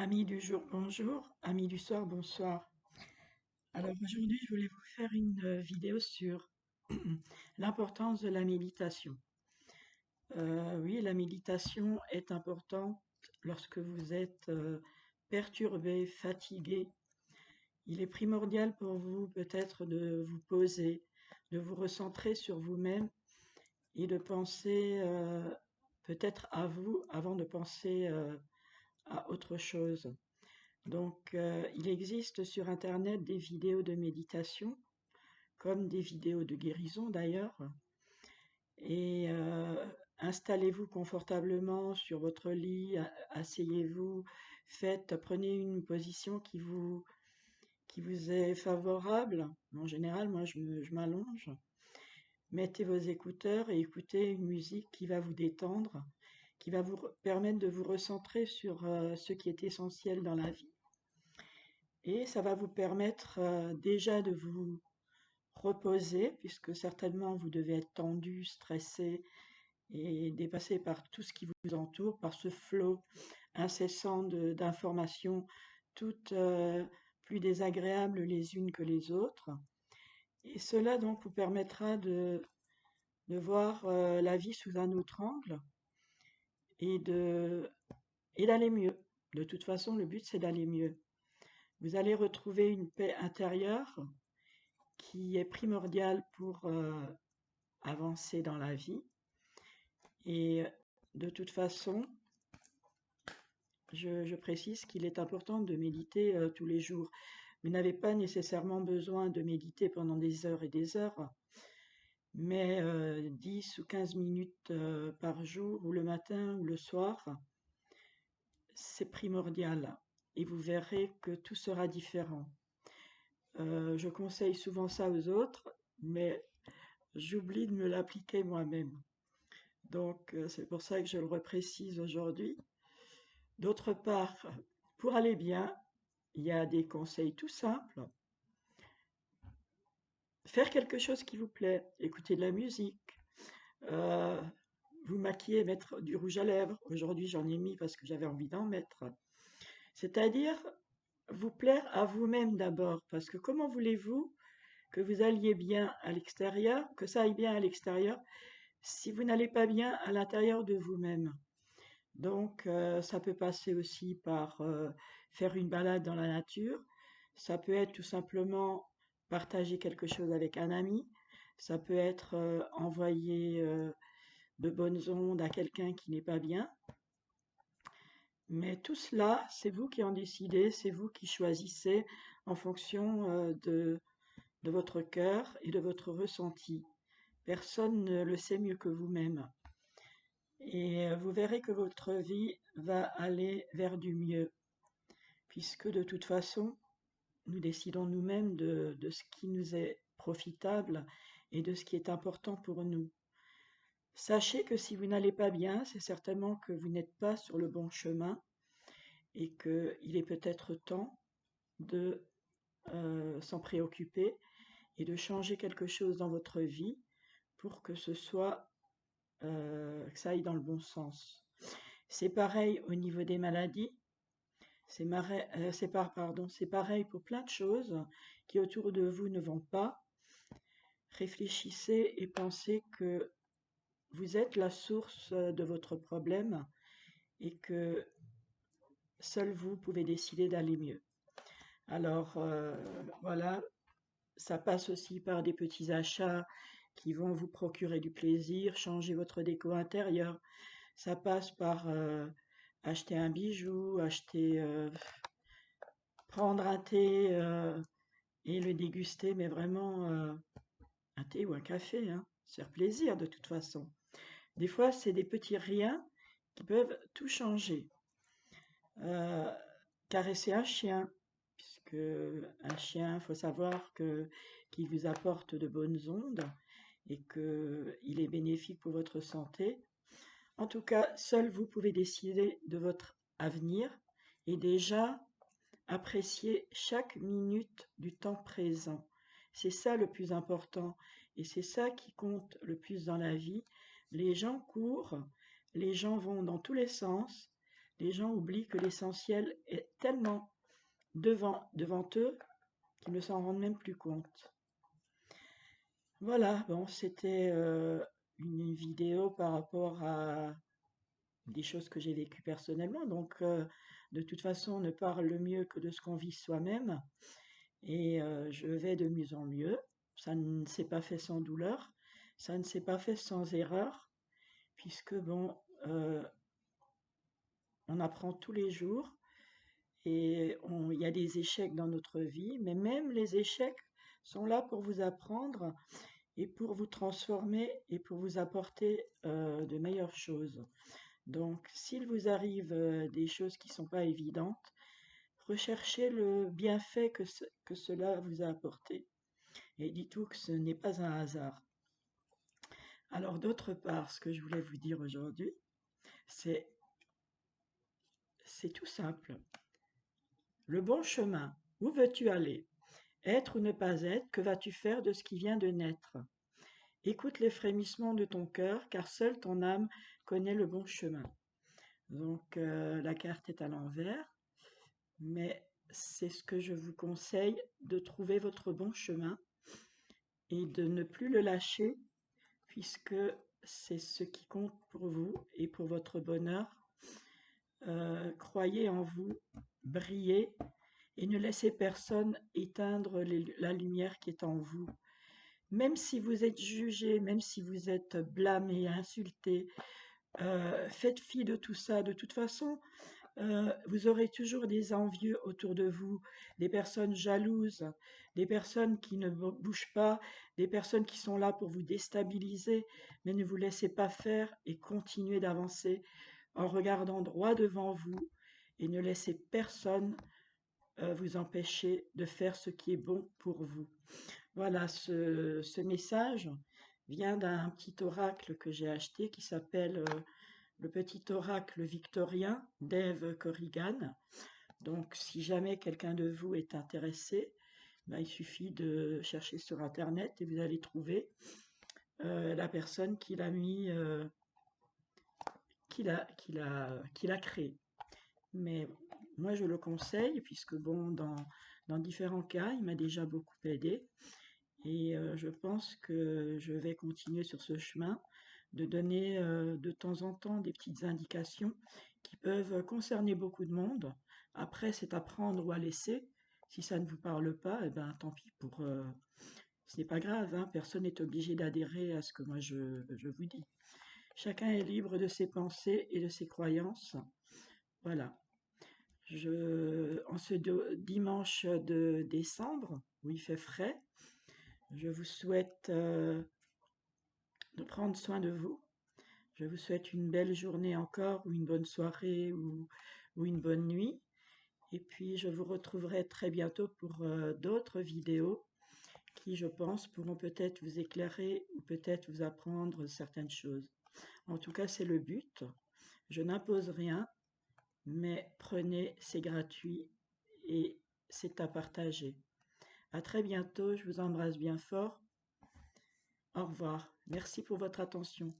Amis du jour, bonjour. Amis du soir, bonsoir. Alors aujourd'hui, je voulais vous faire une vidéo sur l'importance de la méditation. Oui, la méditation est importante lorsque vous êtes perturbé, fatigué. Il est primordial pour vous peut-être de vous poser, de vous recentrer sur vous-même et de penser peut-être à vous avant de penser à autre chose. Donc, il existe sur Internet des vidéos de méditation, comme des vidéos de guérison d'ailleurs. Et installez-vous confortablement sur votre lit, asseyez-vous, prenez une position qui vous est favorable. En général, moi, je m'allonge. Mettez vos écouteurs et écoutez une musique qui va vous détendre, qui va vous permettre de vous recentrer sur ce qui est essentiel dans la vie. Et ça va vous permettre déjà de vous reposer, puisque certainement vous devez être tendu, stressé et dépassé par tout ce qui vous entoure, par ce flot incessant d'informations, toutes plus désagréables les unes que les autres. Et cela donc vous permettra de voir la vie sous un autre angle et et d'aller mieux. De toute façon, le but c'est d'aller mieux. Vous allez retrouver une paix intérieure qui est primordial pour avancer dans la vie. Et de toute façon, je précise qu'il est important de méditer tous les jours. Vous n'avez pas nécessairement besoin de méditer pendant des heures et des heures, mais 10 ou 15 minutes par jour, ou le matin ou le soir, c'est primordial. Et vous verrez que tout sera différent. Je conseille souvent ça aux autres, mais j'oublie de me l'appliquer moi-même. Donc, c'est pour ça que je le reprécise aujourd'hui. D'autre part, pour aller bien, il y a des conseils tout simples. Faire quelque chose qui vous plaît, écouter de la musique, euh, vous maquiller, mettre du rouge à lèvres. Aujourd'hui, j'en ai mis parce que j'avais envie d'en mettre. C'est-à-dire vous plaire à vous-même d'abord, parce que comment voulez-vous que vous alliez bien à l'extérieur, que ça aille bien à l'extérieur, si vous n'allez pas bien à l'intérieur de vous-même? Donc, ça peut passer aussi par faire une balade dans la nature. Ça peut être tout simplement partager quelque chose avec un ami. Ça peut être envoyer de bonnes ondes à quelqu'un qui n'est pas bien. Mais tout cela, c'est vous qui en décidez, c'est vous qui choisissez en fonction de votre cœur et de votre ressenti. Personne ne le sait mieux que vous-même. Et vous verrez que votre vie va aller vers du mieux, puisque de toute façon, nous décidons nous-mêmes de ce qui nous est profitable et de ce qui est important pour nous. Sachez que si vous n'allez pas bien, c'est certainement que vous n'êtes pas sur le bon chemin et qu'il est peut-être temps de s'en préoccuper et de changer quelque chose dans votre vie pour que que ça aille dans le bon sens. C'est pareil au niveau des maladies. C'est pareil pour plein de choses qui autour de vous ne vont pas. Réfléchissez et pensez que vous êtes la source de votre problème et que seul vous pouvez décider d'aller mieux. Alors voilà, ça passe aussi par des petits achats qui vont vous procurer du plaisir, changer votre déco intérieure. Ça passe par acheter un bijou, prendre un thé et le déguster, mais vraiment un thé ou un café, hein, se faire plaisir de toute façon. Des fois, c'est des petits riens qui peuvent tout changer. Euh, Caresser un chien, puisque un chien, il faut savoir qu'il vous apporte de bonnes ondes et qu'il est bénéfique pour votre santé. En tout cas, seul vous pouvez décider de votre avenir et déjà apprécier chaque minute du temps présent. C'est ça le plus important et c'est ça qui compte le plus dans la vie. Les gens courent, les gens vont dans tous les sens, les gens oublient que l'essentiel est tellement devant eux qu'ils ne s'en rendent même plus compte. Voilà, bon, c'était une vidéo par rapport à des choses que j'ai vécues personnellement. Donc, de toute façon, on ne parle mieux que de ce qu'on vit soi-même. Et je vais de mieux en mieux. Ça ne s'est pas fait sans douleur, ça ne s'est pas fait sans erreur, puisque bon, on apprend tous les jours et il y a des échecs dans notre vie, mais même les échecs sont là pour vous apprendre et pour vous transformer et pour vous apporter de meilleures choses. Donc, s'il vous arrive des choses qui ne sont pas évidentes, recherchez le bienfait que cela vous a apporté. Et dites-vous que ce n'est pas un hasard. Alors, d'autre part, ce que je voulais vous dire aujourd'hui, c'est tout simple. Le bon chemin, où veux-tu aller? Être ou ne pas être, que vas-tu faire de ce qui vient de naître? Écoute les frémissements de ton cœur, car seule ton âme connaît le bon chemin. Donc, la carte est à l'envers, mais c'est ce que je vous conseille, de trouver votre bon chemin et de ne plus le lâcher, puisque c'est ce qui compte pour vous et pour votre bonheur. Croyez en vous, brillez et ne laissez personne éteindre la lumière qui est en vous. Même si vous êtes jugé, même si vous êtes blâmé, insulté, faites fi de tout ça. De toute façon, vous aurez toujours des envieux autour de vous, des personnes jalouses, des personnes qui ne bougent pas, des personnes qui sont là pour vous déstabiliser, mais ne vous laissez pas faire et continuez d'avancer en regardant droit devant vous et ne laissez personne vous empêcher de faire ce qui est bon pour vous. Voilà, ce message vient d'un petit oracle que j'ai acheté qui s'appelle le petit oracle victorien d'Eve Corrigan. Donc, si jamais quelqu'un de vous est intéressé, ben, il suffit de chercher sur Internet et vous allez trouver la personne qui l'a mis, qui l'a créé. Mais moi, je le conseille, puisque bon, dans différents cas, il m'a déjà beaucoup aidé. Et je pense que je vais continuer sur ce chemin, de donner de temps en temps des petites indications qui peuvent concerner beaucoup de monde. Après, c'est à prendre ou à laisser. Si ça ne vous parle pas, eh ben, tant pis pour... ce n'est pas grave, hein, personne n'est obligé d'adhérer à ce que moi je vous dis. Chacun est libre de ses pensées et de ses croyances. Voilà. En ce dimanche de décembre, où il fait frais, je vous souhaite de prendre soin de vous. Je vous souhaite une belle journée encore, ou une bonne soirée, ou une bonne nuit. Et puis, je vous retrouverai très bientôt pour d'autres vidéos qui, je pense, pourront peut-être vous éclairer ou peut-être vous apprendre certaines choses. En tout cas, c'est le but. Je n'impose rien, mais prenez, c'est gratuit et c'est à partager. À très bientôt, je vous embrasse bien fort. Au revoir. Merci pour votre attention.